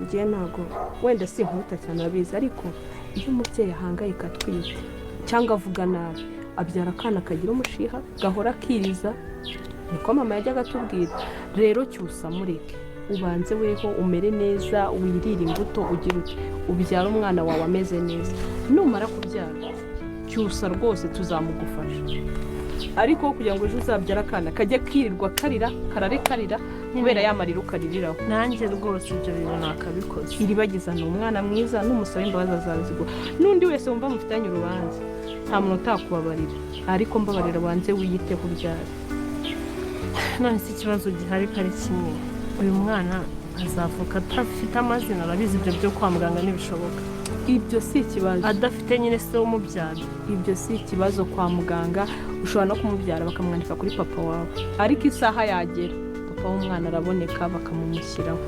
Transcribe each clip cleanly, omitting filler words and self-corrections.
ngiye ntago wenda si inkuta cyane abizi ariko iyo umubyeyi ahangayika atwite cyangwa avuga nabi abyara akana kagira umushiha gahora akiriza niko mama yajyaga atubwira rero cyusa mureke ubanze weho umere neza wirire imbuto ugira uti ubyara umwana wawe ameze neza numara kubyara cyusa rwose tuzamugufasha ariko kugira ngo ejo uzabyara akana kajya kirirwa karira karare kubera yamarira ukaririraho nanjye rwose ibyo bintu nakabikoze iribagiza ni umwana mwiza n'umusaba imbabazi azazigura n'undi wese wumva mufitanye urubanza nta muntu utakubabarira ariko mbabarira wanze wiyite kubyara none si ikibazo gihari kari kimwe uyu mwana azavuka atafite amazina arabizi ibyo byo kwa muganga ntibishoboka ibyo si ikibazo adafite nyine se w'umubyara ibyo si ikibazo kwa muganga ushobora no kumubyara bakamwandika kuri papa wawe ariko isaha yagera papa w'umwana araboneka bakamumushyiraho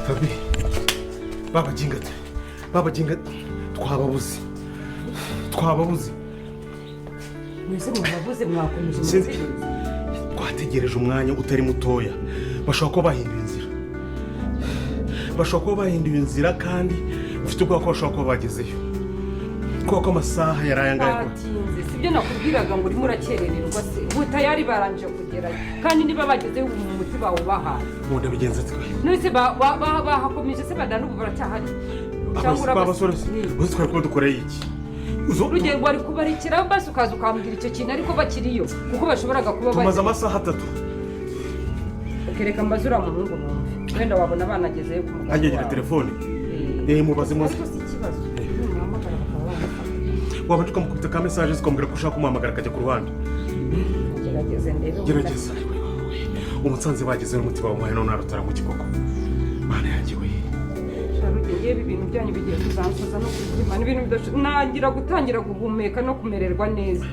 Fabi baba jingate twababuze mwese mwababuze mwakomeje twategereje umwanya utari mutoya bashobora kuba bahinduye inzira kandi ufite ubwoba ko bashobora kuba bagezeyo kuko amasaha yarayangaye batinze sibyo nakubwiraga ngo urimo urakerererwa se butayari baranje kugerayo kandi niba bagezeho mu muti bawo bahaye ubundi bigenze twe none bahakomeje se badanubu baracyahari abasore uzi twari kuba dukoreye iki urugero wari kubarikira basi ukaza ukambwira icyo kintu ariko bakiriyo kuko bashoboraga kuba tumaze amasaha 3 ukereka mbazura mu muhungu mwumve wenda wabona banagezeyo ku muganga agira telefone mubaze muzi ariko si ikibazo wabanje ukamukubita ka message zikamubwira ko ushaka kumuhamagara akajya ku ruhande gerageza umusanze bagezeho umuti wawe umuhaye none arutara mu kikoko mana yanjye we yewe ibintu byanyu bigiye kuzansoza no kuzimana ibintu nagira gutangira guhumeka no kumererwa neza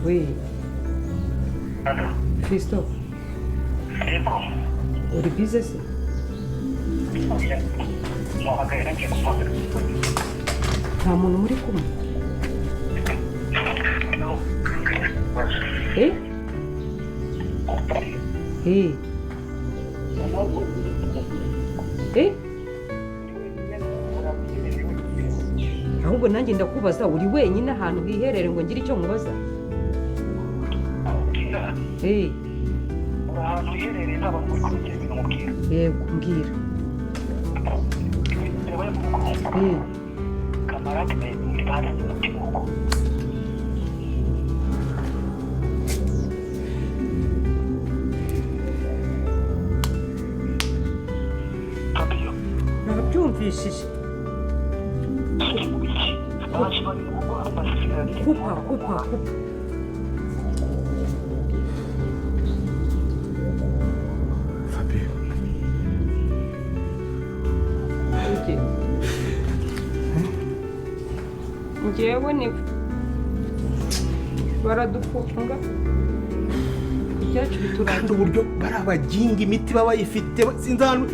we Fisto uri bize se nta muntu muri kumwe ahubwo nanjye ndakubaza uri wenyine ahantu hiherere ngo ngire icyo mubaza ahantu hiherereye ntabwo muri kumenya ibintu mubwira yego mbwira kamarade muri bahagaze mu kibugo nabyumvishije kupa Fabio ngewe ni baradufunga icyacuru turanga kandi uburyo bari abaginga imiti baba bayifite sinzi ahantu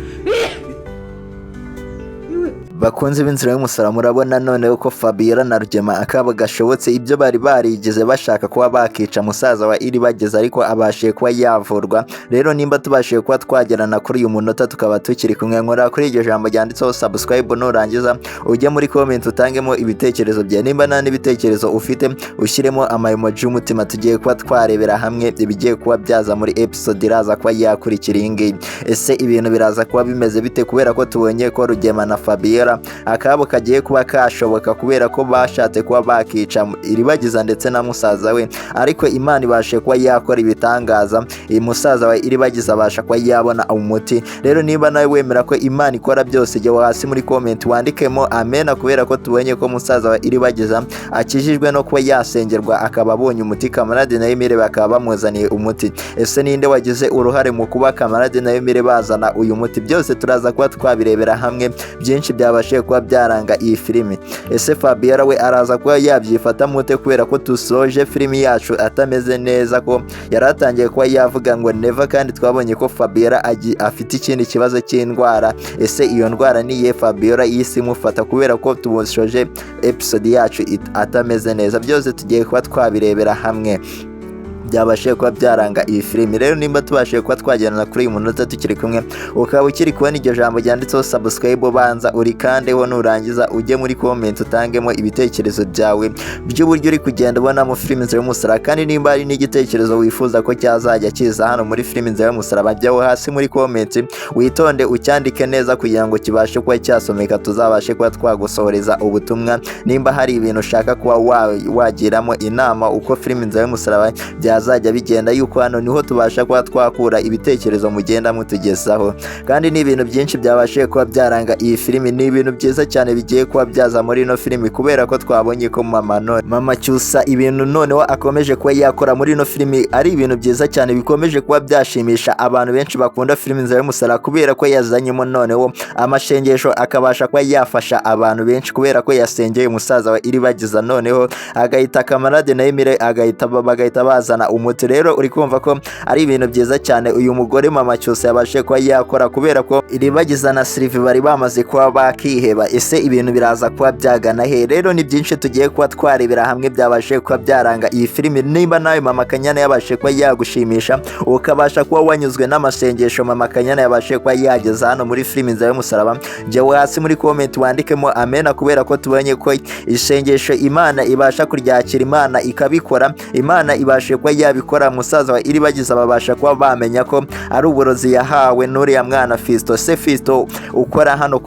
bakunze b'inzira y'umusaraba murabona none uko Fabiola na Rugema akaba gashobotse ibyo bari barigize bashaka kuba bakica musaza wa iri bageze ariko abashiye kuba yavurwa rero nimba tubashiye kuba twagerana kuri uyu munota tukaba tukiri kumwe nkora kuri iryo jambo ryanditseho subscribe nurangiza ujye muri comment utangemo ibitekerezo bya nimba nta n'ibitekerezo ufite ushyiremo amaemoji y'umutima tugiye kuba twarebera hamwe ibigiye kuba byaza muri episode iraza kuba yakurikira iyi ngiyi ese ibintu biraza kuba bimeze bite kubera ko tubonye ko Rugema na Fabiola akabo kagiye kuba kashoboka kubera ko bashatse kuba bakica iribagiza ndetse na musaza we ariko Imana ibashe kuba yakora ibitangaza iyi musaza we iribagiza abasha kuba yabona umuti rero niba nawe wemera ko Imana ikora byose jya hasi muri comment wandikemo amen kubera ko tubonye ko musaza we iribagiza akijijwe no kuba yasengerwa akaba abonye umuti kamarade na Emile bakaba bamuzaniye umuti ese ninde wagize uruhare mu kuba kamarade na Emile bazana uyu muti byose turaza kuba twabirebera hamwe byinshi byabashe kuba byaranga iyi filimi ese Fabiola we araza kuba yabyifata mute kubera ko tusoje filimi yacu atameze neza ko yaratangiye kuba yavuga ngo never kandi twabonye ko Fabiola afite ikindi kibazo cy'indwara ese iyo ndwara niye Fabiola yisi mufata kubera ko tubosoje episode yacu atameze neza byose tugiye kuba twabirebera hamwe byabashije kuba byaranga iyi filimi. Rero nimba tubashije kuba twagendana kuri uyu munota tukiri kumwe, ukaba ukiri kubona iryo jambo ryanditseho subscribe, banza urikandeho, nurangiza ujye muri comment utangemo ibitekerezo byawe by'uburyo uri kugenda ubonamo filimi Inzira y'Umusaraba. Kandi nimba hari n'igitekerezo wifuza ko cyazajya kiza hano muri filimi Inzira y'Umusaraba, jyaho hasi muri comment witonde ucyandike neza kugira ngo kibashe kuba cyasomeka, tuzabashe kuba twagusohoreza ubutumwa. Nimba hari ibintu ushaka kuba wagiramo inama uko filimi Inzira y'Umusaraba byazajya bigenda, yuko hano niho tubasha kuba twakura ibitekerezo mugenda mutugezaho. Kandi ni ibintu byinshi byabashije kuba byaranga iyi filimi, ni ibintu byiza cyane bigiye kuba byaza muri ino filimi, kubera ko twabonye ko mama Cyusa ibintu noneho akomeje kuba yakora muri ino filimi ari ibintu byiza cyane bikomeje kuba byashimisha abantu benshi bakunda filimi Inzira y'Umusaraba, kubera ko yazanyemo noneho amashengesho akabasha kuba yafasha abantu benshi, kubera ko yasengeye umusaza wa Iribagiza noneho agahita kamarade na Emile bagahita bazana umuti. Rero uri kumva ko ari ibintu byiza cyane uyu mugore mama Cyusa yabashe kuba yakora, kubera ko Iribagiza na Sylvie bari bamaze kuba bakiheba. Ese ibintu biraza kuba byagana he? Rero ni byinshi tugiye kuba twarebera hamwe byabashe kuba byaranga iyi filimi. Nimba nawe mama Kanyana yabashe kuba yagushimisha ukabasha kuba wanyuzwe n'amasengesho mama Kanyana yabashe kuba yageza hano muri filimi Inzira y'Umusaraba, jyaho hasi muri comment wandikemo amena, kubera ko tubonye ko isengesho Imana ibasha kuryakira, Imana ikabikora, Imana ibashe kuba yabikora. Musaza wa Iribagiza babasha kuba bamenya ko ari uburozi yahawe n'uriya mwana FISITO. Se FISITO ukora hano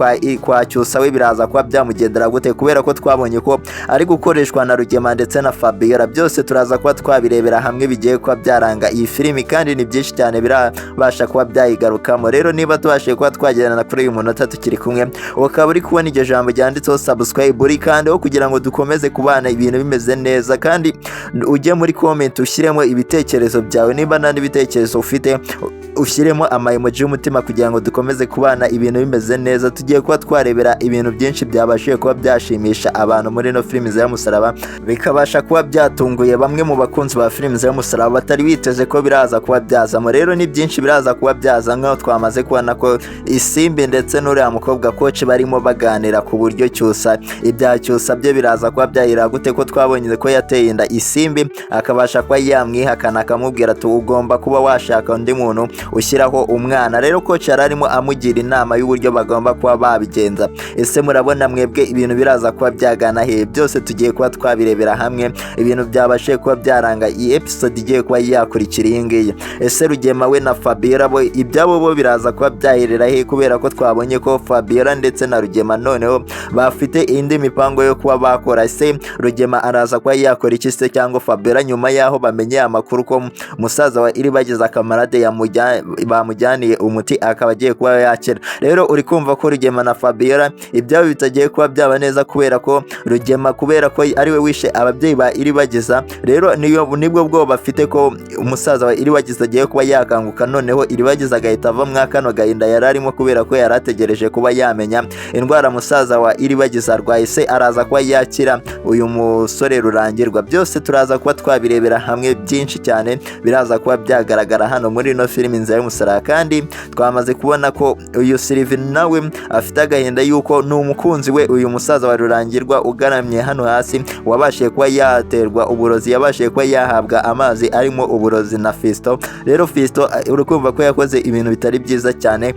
kwa Cyusa we biraza kuba byamugendera gute, kubera ko twabonye ko ari gukoreshwa na Rugema ndetse na Fabiola. Byose turaza kuba twabirebera hamwe bigiye kuba byaranga iyi filimi, kandi ni byinshi cyane birabasha kuba byayigarukamo. Rero niba tubashije kuba twagendana kuri uyu munota tukiri kumwe, ukaba uri kubona iryo jambo ryanditseho subscribe urikandeho kugira ngo dukomeze kubana ibintu bimeze neza. Kandi ujye muri comment ushyiremo ibitekerezo byawe, niba nta n'ibitekerezo ufite ushyiremo amayemoji y'umutima kugira ngo dukomeze kubana ibintu bimeze neza. Tugiye kuba twarebera ibintu byinshi byabashije kuba byashimisha abantu muri no filimi Inzira y'Umusaraba, bikabasha kuba byatunguye bamwe mu bakunzi ba filimi Inzira y'Umusaraba batari biteze ko biraza kuba byazamo. Rero ni byinshi biraza kuba byaza, nk'aho twamaze kubona ko Isimbi ndetse n'uriya mukobwa coach barimo baganira ku buryo Cyusa ibya Cyusa byo biraza kuba byahira gute, ko twabonye ko yateye inda Isimbi akabasha kuba yamwihakana akamubwira ati ugomba kuba washaka undi muntu ushyiraho umwana. Rero coach yararimo amugira inama y'uburyo bagomba kuba babigenza. Ese murabona mwebwe ibintu biraza kuba byagana he? Byose tugiye kuba twabirebera hamwe, ibintu byabashe kuba byaranga iyi episode igiye kuba yakurikira iyi ngiyi. Ese Rugema we na Fabiola bo ibyabo bo biraza kuba byahirira he, kubera ko twabonye ko Fabiola ndetse na Rugema noneho bafite indi mipango yo kuba bakora. Ese Rugema araza kuba yakora iki se, cyangwa Fabiola nyuma yaho bamenye amakuru ko musaza wa Iribagiza kamarade bamujyaniye umuti akaba agiye kuba yakira? Rero uri kumva ko Rugema na Fabiola ibyabo bitagiye kuba byaba neza, kubera ko Rugema kubera ko ari we wishe ababyeyi ba Iribagiza. Rero nibwo bwo bafite ko umusaza wa Iribagiza agiye kuba yakanguka, noneho Iribagiza agahita ava mwakano gahinda yararimo, kubera ko yarategereje kuba yamenya indwara musaza wa Iribagiza arwaye. Se araza kuba yakira uyu musore Rurangirwa? Byose turaza kuba twabirebera hamwe, byinshi cyane biraza kuba byagaragara hano muri no filimi Inzira y'Umusaraba. Kandi twamaze kubona ko uyu Sylvie nawe afite agahinda yuko n'umukunzi we uyu musaza wa Rurangirwa ugaramye hano hasi wabashije kuba yaterwa uburozi, yabashije kuba yahabwa amazi arimo uburozi na FISITO. Rero FISITO uri kumva ko yakoze ibintu bitari byiza cyane,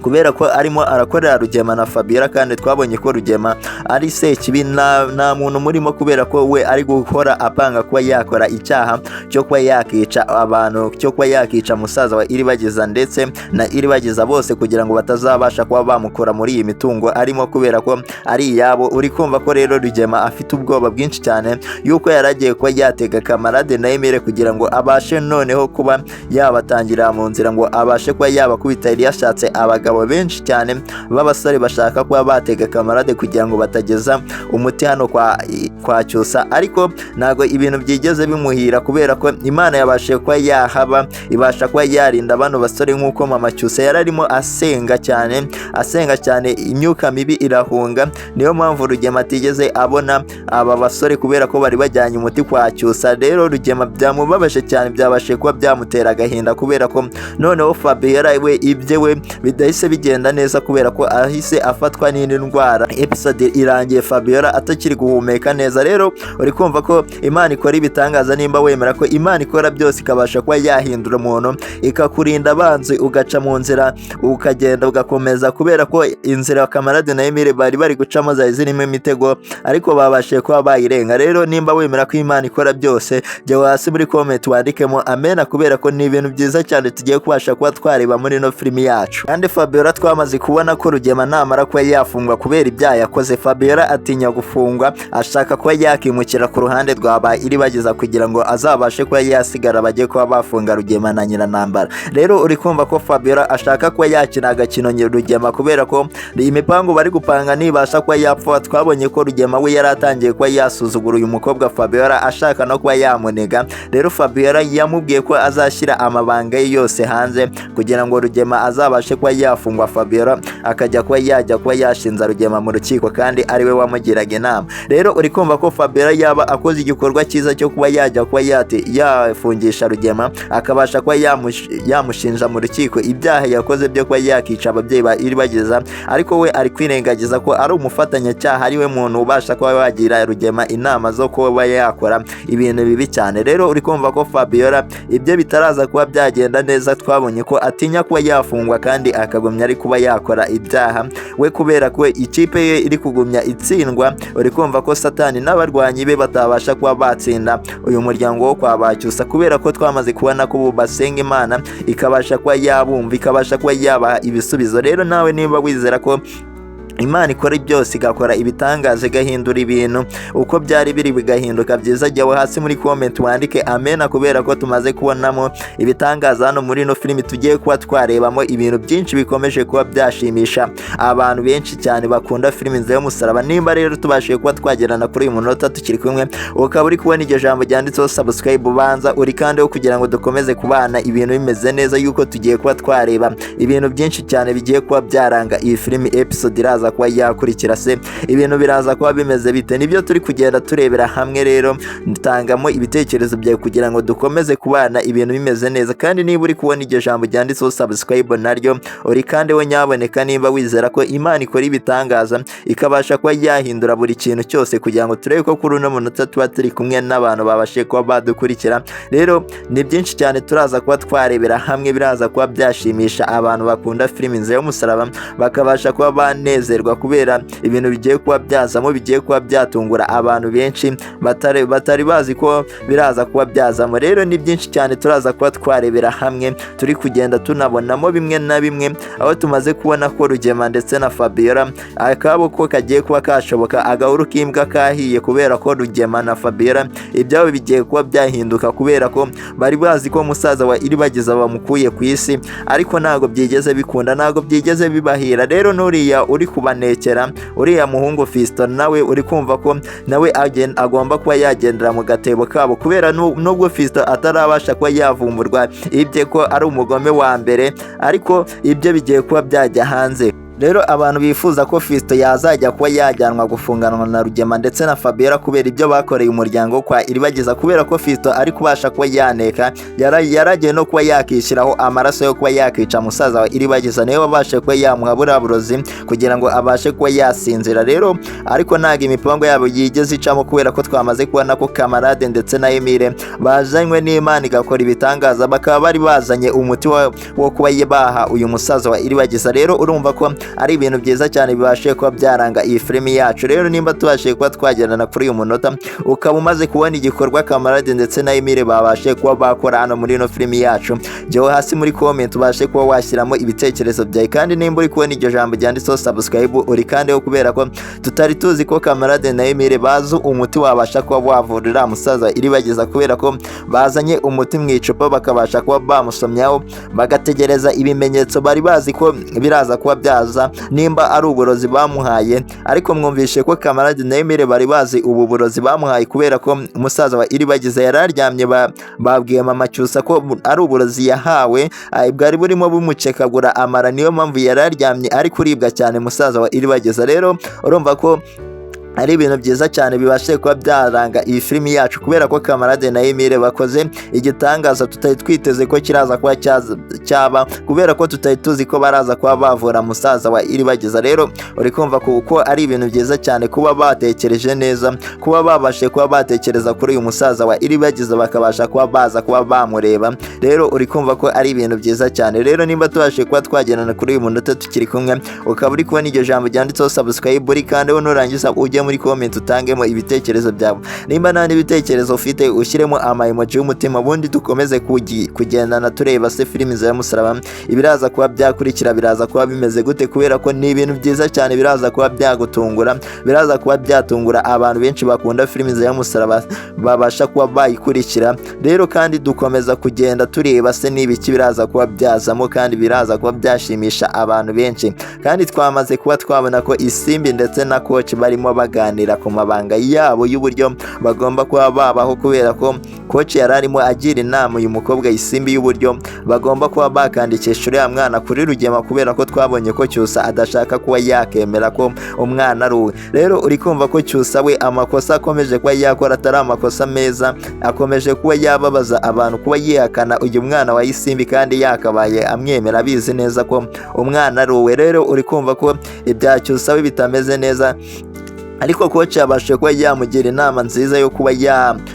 kubera ko arimo arakorera Rugema na Fabiola. Kandi twabonye ko Rugema ari sekibi, nta muntu murimo, kubera ko we ari gukora apanga kuba yakora icyaha cyo kuba yakica abantu, cyo kuba yakica musaza wa Iribagiza ndetse na Iribagiza bose, kugira ngo batazabasha kuba bamukora muri iyi mitungo arimo, kubera ko ari iyabo. Uri kumva ko rero Rugema afite ubwoba bwinshi cyane yuko yaragiye kuba yatega kamarade na Emile kugira ngo abashe noneho kuba yabatangira mu nzira, ngo abashe kuba yabakubita. Yari yashatse abagabo benshi cyane b'abasore bashaka kuba batega kamarade kugira ngo batageza umuti hano kwa Cyusa, ariko ntago ibintu byigeze bimuhira, kubera ko Imana yabashije kuba yahaba, ibasha kuba yarinda bano basore, nk'uko mama Cyusa yararimo asenga cyane imyuka mibi irahunga. Niyo mpamvu Rugema atigeze abona aba basore, kubera ko bari bajyanye umuti kwa Cyusa. Rero Rugema byamubabaje cyane, byabashije kuba byamutera agahinda, kubera ko noneho Fabiola we ibye we bidahise byahise bigenda neza kubera ko ahise afatwa n'indi ndwara. Episode irangiye Fabiola atakiri guhumeka neza. Rero uri kumva ko Imana ikora ibitangaza nimba wemera ko Imana ikora byose ikabasha kuba yahindura umuntu ikakurinda abanzi ugaca mu nzira ukagenda ugakomeza, kubera ko inzira kamarade na Emile bari gucamo zari zirimo imitego ariko babashije kuba bayirenga. Rero nimba wemera ko Imana ikora byose, jya hasi muri comment wandikemo amena, kubera ko ni ibintu byiza cyane tugiye kubasha kuba twareba muri no filimi yacu. Kandi Fabiola twamaze kubona ko Rugema namara kuba yafungwa kubera ibyaha yakoze, Fabiola atinya gufungwa, ashaka kuba yakimukira ku ruhande rwa Iribagiza kugira ngo azabashe kuba yasigara bajye kuba bafunga Rugema na Nyiranambara. Rero uri kumva ko Fabiola ashaka kuba yakina agakino Rugema, kubera ko imipango bari gupanga nibasha kuba yapfa. Twabonye ko Rugema we yari atangiye kuba yasuzugura uyu mukobwa Fabiola, ashaka no kuba yamunega. Rero Fabiola yamubwiye ko azashyira amabanga ye yose hanze kugira ngo Rugema azabashe kuba yafungwa, Fabiola akajya kuba yajya kuba yashinza Rugema mu rukiko kandi ari we wamugiraga inama. Rero uri kumva ko Fabiola yaba akoze igikorwa cyiza cyo kuba yajya kuba yafungisha Rugema, akabasha kuba yamushinja mu rukiko ibyaha yakoze byo kuba yakica ababyeyi ba Iribagiza, ariko we ari kwirengagiza ko ari umufatanyacyaha, ari we muntu ubasha kuba wagira Rugema inama zo kuba yakora ibintu bibi cyane. Rero uri kumva ko Fabiola ibyo bitaraza kuba byagenda neza, twabonye ko atinya kuba yafungwa kandi akagumya ari kuba yakora ibyaha we, kubera ko ikipe ye iri kugumya itsindwa. Uri kumva ko Satani n'abarwanyi be batabasha kuba batsinda uyu muryango wo kwa Bacyusa, kubera ko twamaze kubona ko basenga Imana ikabasha kuba yabumva, ikabasha kuba yabaha ibisubizo. Rero nawe niba wizera ko Imana ikora byose, igakora ibitangaje, igahindura ibintu uko byari biri bigahinduka byiza, jya hasi muri comment wandike amena, kubera ko tumaze kubonamo ibitangaza hano muri no filimi. Tugiye kuba twarebamo ibintu byinshi bikomeje kuba byashimisha abantu benshi cyane bakunda filimi INZIRA y'umusaraba. Nimba rero tubashije kuba twagerana kuri uyu munota tukiri kumwe, ukaba uri kubona iryo jambo ryanditseho subscribe, ubanza uri kandeho kugira ngo dukomeze kubana ibintu bimeze neza, yuko tugiye kuba twareba ibintu byinshi cyane bigiye kuba byaranga iyi filimi. Episode iraza kuba yakurikira se ibintu biraza kuba bimeze bite, nibyo turi kugenda turebera hamwe. Rero ntangamo ibitekerezo byawe kugira ngo dukomeze kubana ibintu bimeze neza. Kandi niba uri kubona iryo jambo ryanditseho subscribe naryo uri kandi we nyaboneka, nimba wizera ko Imana ikora ibitangaza ikabasha kuba yahindura buri kintu cyose, kugira ngo turebe ko kuri uno munota tuba turi kumwe n'abantu babashe kuba badukurikira. Rero ni byinshi cyane turaza kuba twarebera hamwe, biraza kuba byashimisha abantu bakunda filimi INZIRA y'umusaraba, bakabasha kuba banezerwa kubera ibintu bigiye kuba byazamo, bigiye kuba byatungura abantu benshi batari bazi ko biraza kuba byazamo. Rero ni byinshi cyane turaza kuba twarebera hamwe, turi kugenda tunabonamo bimwe na bimwe, aho tumaze kubona ko Rugema ndetse na Fabiola akabo ko kagiye kuba kashoboka, agahuru k'imbwa kahiye, kubera ko Rugema na Fabiola ibyabo bigiye kuba byahinduka, kubera ko bari bazi ko musaza wa Iribagiza bamukuye ku isi, ariko ntago byigeze bikunda, ntago byigeze bibahira. Rero nuriya uri kubanekera, uriya muhungu FISITO nawe uri kumva ko nawe agomba kuba yagendera mu gatebo kabo, kubera nubwo FISITO atarabasha kuba yavumburwa ibye ko ari umugome wa mbere, ariko ibyo bigiye kuba byajya hanze. Rero abantu bifuza ko FISITO yazajya kuba yajyanwa gufunganwa na Rugema ndetse na Fabiola kubera ibyo bakoreye umuryango kwa Iribagiza, kubera ko FISITO ari kubasha kuba yaneka, yaragiye no kuba yakishyiraho amaraso yo kuba yakica musaza wa Iribagiza, niwe wabashe kuba yamuha Uburozi kugira ngo abashe kuba yasinzira. Rero ariko ntago imipango yabo yigeze icamo, kubera ko twamaze kubona ko kamarade ndetse na Emile bazanywe n'Imana igakora ibitangaza, bakaba bari bazanye umuti wo kuba baha uyu musaza wa Iribagiza. Rero urumva ko ari ibintu byiza cyane bibashe kuba byaranga iyi filimi yacu. Rero nimba tubashe kuba twagendana kuri uyu munota, ukaba umaze kubona igikorwa kamarade ndetse na Emile babashe kuba bakora hano muri ino filimi yacu, jya hasi muri comment ubashe kuba washyiramo ibitekerezo byawe. kandi nimba uri kubona iryo jambo ryanditseho subscribe uri kandeho, kubera ko tutari tuzi ko kamarade na Emile bazi umuti wabasha kuba wavurira musaza Iribagiza, kubera ko bazanye umuti mu icupa bakabasha kuba bamusomyaho, bagategereza ibimenyetso bari bazi ko biraza kuba byaza nimba ari uburozi bamuhaye. Ariko mwumvishe ko kamarade na Emile bari bazi ubu burozi bamuhaye, kubera ko umusaza wa Iribagiza yararyamye, babwiye mama Cyusa ko ari uburozi yahawe bwari burimo bumucekagura amara, niyo mpamvu yararyamye ari kuribwa cyane musaza wa Iribagiza. Rero urumva ko ari ibintu byiza cyane bibashe kuba byaranga iyi filimi yacu kubera ko Kamarade na Emile bakoze igitangaza tutari twiteze ko kiraza kuba cyaba kubera ko tutari tuzi ko baraza kuba bavura musaza wa Iribagiza. Rero uri kumva ko ari ibintu byiza cyane kuba batekereje neza, kuba babashe kuba batekereza kuri uyu musaza wa Iribagiza bakabasha kuba baza kuba bamureba. Rero uri kumva ko ari ibintu byiza cyane. Rero nimba tubashe kuba twagendana kuri uyu munota tukiri kumwe, ukaba uri kubona iryo jambo ryanditseho subscribe uri kandi nurangiza ujye muri comment utangemo ibitekerezo byawe. Nimba nta n'ibitekerezo ufite ushyiremo emoji y'umutima, bundi dukomeze kugendana tureba se filimi za Musaraba ibiraza kuba byakurikira biraza kuba bimeze gute, kubera ko ni ibintu byiza cyane biraza kuba byagutungura, biraza kuba byatungura abantu benshi bakunda filimi za Musaraba babasha kuba bayikurikira. Rero kandi dukomeza kugenda tureba se n'ibiki biraza kuba byazamo kandi biraza kuba byashimisha abantu benshi. Kandi twamaze kuba twabona ko Isimbi ndetse na coach barimo baganira ku mabanga yabo y'uburyo bagomba kuba babaho, kubera ko coach yararimo agira inama uyu mukobwa Isimbi y'uburyo bagomba kuba bakandikisha uriya mwana kuri Rugema, kubera ko twabonye ko Cyusa adashaka kuba yakemera ko umwana ari uwe. Rero uri kumva ko Cyusa we amakosa akomeje kuba yakora atari amakosa meza, akomeje kuba yababaza abantu kuba yihakana uyu mwana wa Isimbi kandi yakabaye amwemera abizi neza ko umwana ari uwe. Rero uri kumva ko ibya Cyusa we bitameze neza, ariko coach yabashije kuba yamugira inama nziza yo kuba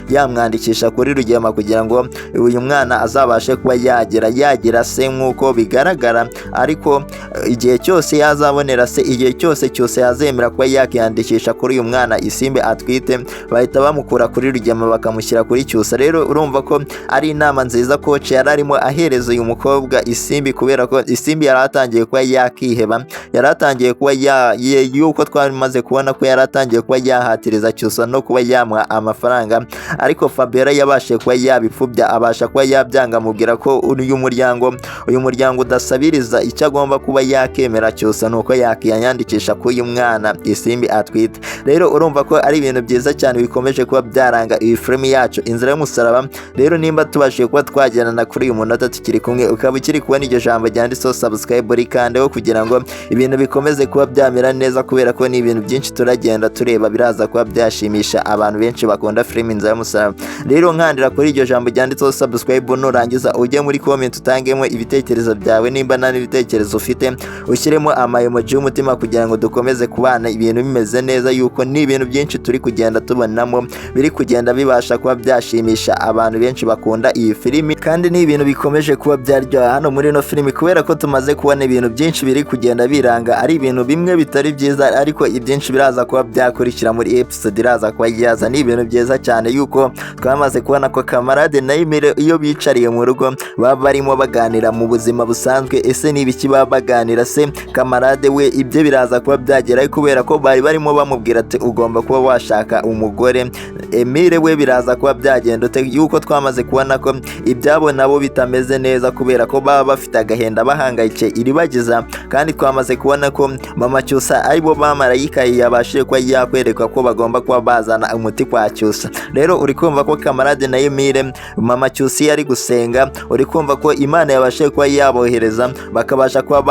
yamwandikisha kuri Rugema kugira ngo uyu mwana azabashe kuba yagira se nk'uko bigaragara. Ariko igihe cyose yazabonera se, igihe cyose cyose yazemera kuba yakiyandikisha kuri uyu mwana Isimbi atwite, bahita bamukura kuri Rugema bakamushyira kuri Cyusa. Rero urumva ko ari inama nziza coach yararimo ahereza uyu mukobwa Isimbi, kubera ko Isimbi yaratangiye kuba yakiheba, yaratangiye kuba yuko twamaze kubona ko yaratangiye kuba yahatiriza Cyusa no kuba yamuha amafaranga. Ariko Fabiola yabashe kuba yabipfubya, abasha kuba yabyanga, amubwira ko uyu muryango udasabiriza, icyo agomba kuba yakemera Cyusa nuko yakiyandikisha ku uyu mwana Isimbi atwite. Rero urumva ko ari ibintu byiza cyane bikomeje kuba byaranga iyi filimi yacu Inzira y'Umusaraba. Rero nimba tubashije kuba twagendana kuri uyu munota tukiri kumwe, ukaba ukiri kubona iryo jambo ryanditseho subscribe rikandeho kugira ngo ibintu bikomeze kuba byamera neza, kubera ko ni ibintu byinshi turagenda tureba biraza kuba byashimisha abantu benshi bakunda filimi Inzira y'Umusaraba. Rero nkandira kuri iryo jambo ryanditseho subscribe, nurangiza ujye muri comment utangemo ibitekerezo byawe. Nimba nta n'ibitekerezo ufite ushyiremo emoji y'umutima kugira ngo dukomeze kubana ibintu bimeze neza, yuko ni ibintu byinshi turi kugenda tubonamo biri kugenda bibasha kuba byashimisha abantu benshi bakunda iyi filimi, kandi ni ibintu bikomeje kuba byaryoha hano muri ino filimi, kubera ko tumaze kubona ibintu byinshi biri kugenda biranga, ari ibintu bimwe bitari byiza ariko ibyinshi biraza kuba byakurikira muri episode iraza kuba yaza. Ni ibintu byiza cyane yuko twamaze kubona ko Kamarade na Emile iyo bicariye mu rugo baba barimo baganira mu buzima busanzwe. Ese ni ibiki baba baganira se? Kamarade we ibyo biraza kuba byagera, kubera ko bari barimo bamubwira ati ugomba kuba washaka umugore. Emile we biraza kuba byagenda ute, yuko twamaze kubona ko ibyabo nabo bitameze neza, kubera ko baba bafite agahenda bahangayike Iribagiza, kandi twamaze kubona ko mama Cyusa aribo bamarayika yabashije kuba yakwereka ko bagomba kuba bazana umuti kwa Cyusa. Rero uri kumva ko Kamarade na Emile mama Cyusa yari gusenga, uri kumva ko Imana yabashije kuba yabohereza bakabasha kuba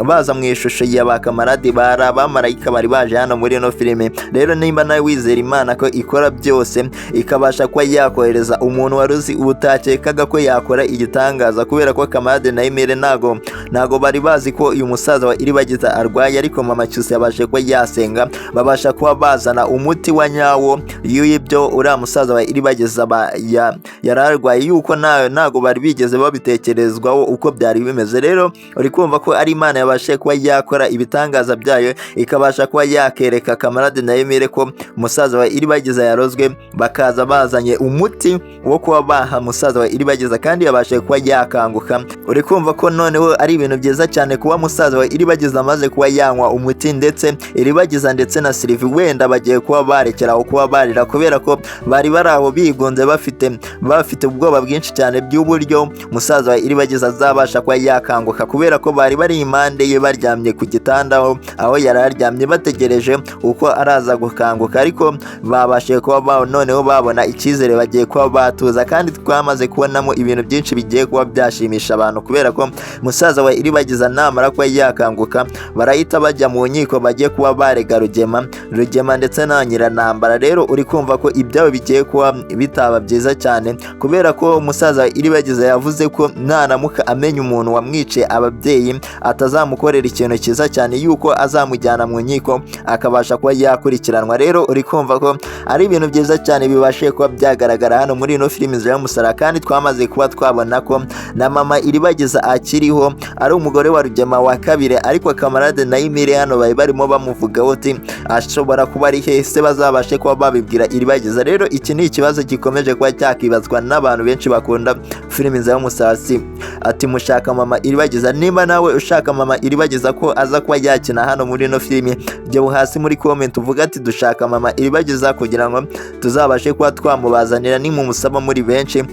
baza mu ishusho ya ba Kamarade, bari abamarayika bari baje hano muri ino filime. Rero nimba nawe wizera Imana ko ikora byose, ikabasha kuba yakohereza umuntu wari uzi utakekaga ko yakora igitangaza, kubera ko Kamarade na Emile nago bari bazi ko uyu musaza wa Iribagiza arwaye, ariko mama Cyusa yabashe kuba yasenga babasha kuba bazana umuti wa nyawo y'ibyo uriya musaza wa Iribagiza yararwaye, yuko nago bari bigeze babitekerezwaho uko byari bimeze. Rero uri kumva ko ari Imana yabashe kuba yakora ibitangaza byayo, ikabasha kuba yakereka Kamarade na Emile ko musaza wa Iribagiza yarozwe, bakaza bazanye umuti wo kuba baha musaza wa Iribagiza, kandi yabashe kuba yakanguka. Uri kumva ko noneho ari ibintu byiza cyane kuba musaza wa Iribagiza amaze kuba yanywa umuti, ndetse Iribagiza ndetse na Sylvie wenda bagiye kuba barekeraho kuba barira, kubera ko bari baraho bigunze bafite ubwoba bwinshi cyane by'uburyo musaza wa Iribagiza azabasha kuba yakanguka, kubera ko bari bari impande ye baryamye ku gitanda aho yari aryamye bategereje uko araza gukanguka. Ariko babashije kuba noneho babona icyizere, bagiye kuba batuza, kandi twamaze kubonamo ibintu byinshi bigiye kuba byashimisha abantu abantu kubera ko musaza wa Iribagiza namara kuba yakanguka barahita bajya mu nkiko bagiye kuba barega Rugema ndetse na Nyirantambara. Rero uri kumva ko ibyabo bigiye kuba bitaba byiza cyane kubera ko umusaza wa Iribagiza yavuze ko naramuka amenya umuntu wamwice ababyeyi atazamukorera ikintu cyiza cyane yuko azamujyana mu nkiko akabasha kuba yakurikiranwa. Rero uri kumva ko ari ibintu byiza cyane bibashe kuba byagaragara hano muri ino filimi Inzira y'Umusaraba, kandi twamaze kuba twabona ko na mama Iribagiza akiriho ari umugore wa Rugema wa kabiri, ariko kamarade na Imire hano bari barimo bamuvuga uti ashobora kuba ari hese bazabashe kuba babibwira Iribagiza. Rero iki ni ikibazo gikomeje kuba cyakibazwa n'abantu benshi bakunda filimi Inzira y'Umusaraba ati mushaka mama Iribagiza. Nimba nawe ushaka mama Iribagiza ko aza kuba yakina hano muri ino filimi, jya hasi muri comment uvuga ati dushaka mama Iribagiza kugira ngo tuzabashe kuba twamubazanira nimumusaba muri benshi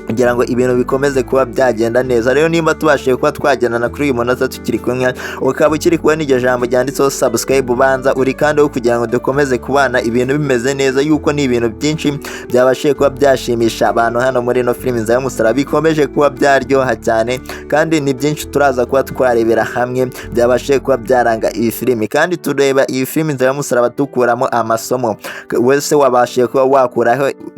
kugira ngo ibintu bikomeze kuba byagenda neza. Rero nimba tubashije kuba twagendana kuri uyu munota tukiri kumwe, ukaba ukiri kubona iryo jambo ryanditseho subscribe ubanza uri kandeho kugira ngo dukomeze kubana ibintu bimeze neza, yuko ni ibintu byinshi byabashije kuba byashimisha abantu hano muri ino filimi Inzira y'Umusaraba, bikomeje kuba byaryoha cyane kandi ni byinshi turaza kuba twarebera hamwe byabashije kuba byaranga iyi filimi, kandi tureba iyi filimi Inzira y'Umusaraba dukuramo amasomo. Wese wabashije kuba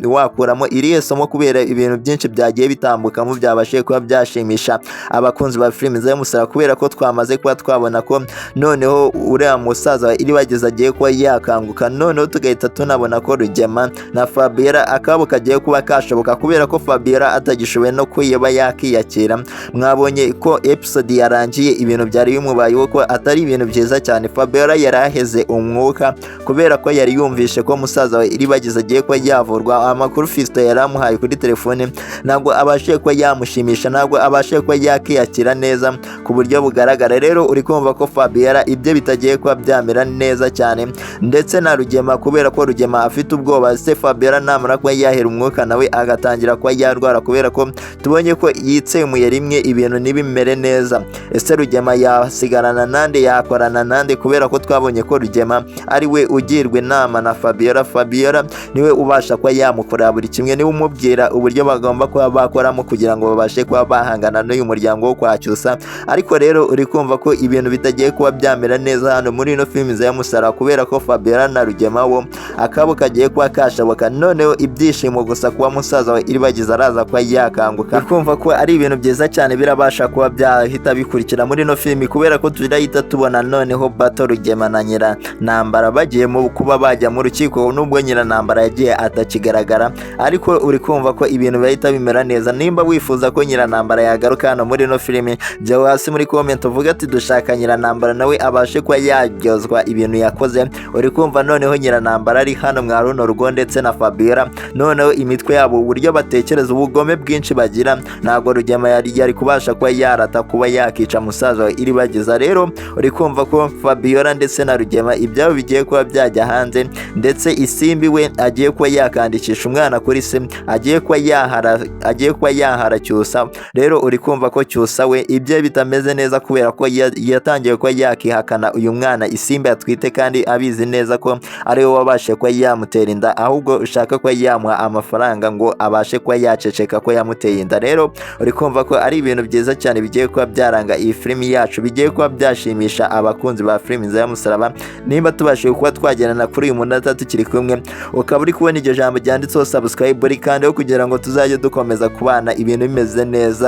wakuramo irihe somo kubera ibintu byinshi byagiye bitambukamo byabashije kuba byashimisha abakunzi ba filimi Inzira y'Umusaraba, kubera ko twamaze kuba twabona ko noneho uriya musaza wa Iribagiza agiye kuba yakanguka, noneho tugahita tunabona ko Rugema na Fabiola akabo kagiye kuba kashoboka kubera ko Fabiola atagishoboye no kuyeba yakiyakira. Mwabonye ko episode yarangiye ibintu byari bimubayeho ko atari ibintu byiza cyane. Fabiola yaraheze umwuka kubera ko yari yumvishe ko musaza wa Iribagiza agiye kuba yavurwa. Amakuru FISITO yaramuhaye kuri telefone ntabwo abashe kuba yamushimisha, ntabwo abashe kuba yakiyakira neza ku buryo bugaragara. Rero uri kumva ko Fabiola ibyo bitagiye kuba byamera neza cyane, ndetse na Rugema kubera ko Rugema afite ubwoba se Fabiola namara kuba yahera umwuka nawe agatangira kuba yarwara kubera ko tubonye ko yitsemuye rimwe ibintu ntibimere neza. Ese Rugema yasigarana nande, yakorana nande? Kubera ko twabonye ko Rugema ari we ugirwa inama na Fabiola. Fabiola niwe ubasha kuba yamukorera buri kimwe, niwe umubwira uburyo bagomba kuba bakoramo kugira ngo babashe kuba bahangana n'uyu muryango wo kwa Cyusa. Ariko rero uri kumva ko ibintu bitagiye kuba byamera neza hano muri ino filimi Inzira y'Umusaraba kubera ko Fabiola na Rugema wo akabo kagiye kuba kashoboka, noneho ibyishimo gusa kuba musaza wa Iribagiza araza kuba yakanguka. Kumva ko ari ibintu byiza cyane birabasha kuba byahita bikurikira muri ino filimi kubera ko turahita tubona noneho bato Rugema na Nyirantambara bagiye mu kuba bajya mu rukiko, nubwo Nyirantambara yagiye atakigaragara, ariko uri kumva ko ibintu bahita bimera neza. Nimba wifuza ko Nyirantambara yagaruka hano muri ino filimi, jya hasi muri comment uvuga ati dushaka Nyirantambara nawe abashe kuba yaryozwa ibintu yakoze. Uri kumva noneho Nyirantambara ari hano mwa runo rugo ndetse na Fabiola, noneho imitwe yabo uburyo batekereza, ubugome bwinshi bagira, ntabwo Rugema yari kubasha kuba yarata kuba yakica musaza wa Iribagiza. Rero uri kumva ko Fabiola ndetse na Rugema ibyabo bigiye kuba byajya hanze, ndetse Isimbi we agiye kuba yakandikisha umwana kuri se, agiye kuba yahara Cyusa. Rero uri kumva ko Cyusa we ibye bitameze neza kubera ko yatangiye kuba yakihakana uyu mwana Isimbi atwite, kandi abizi neza ko ari we wabashe kuba yamutera inda, ahubwo ushaka kuba yamuha amafaranga ngo abashe kuba yaceceka ko yamuteye inda. Rero uri kumva ko ari ibintu byiza cyane bigiye kuba byaranga iyi filimi yacu, bigiye kuba byashimisha abakunzi ba filimi Inzira y'Umusaraba. Nimba tubashije kuba twagendana kuri uyu munota tukiri kumwe, ukaba uri kubona iryo jambo ryanditseho subscribe uri kandeho kugira ngo tuzajye dukomeza kubana ibintu bimeze neza.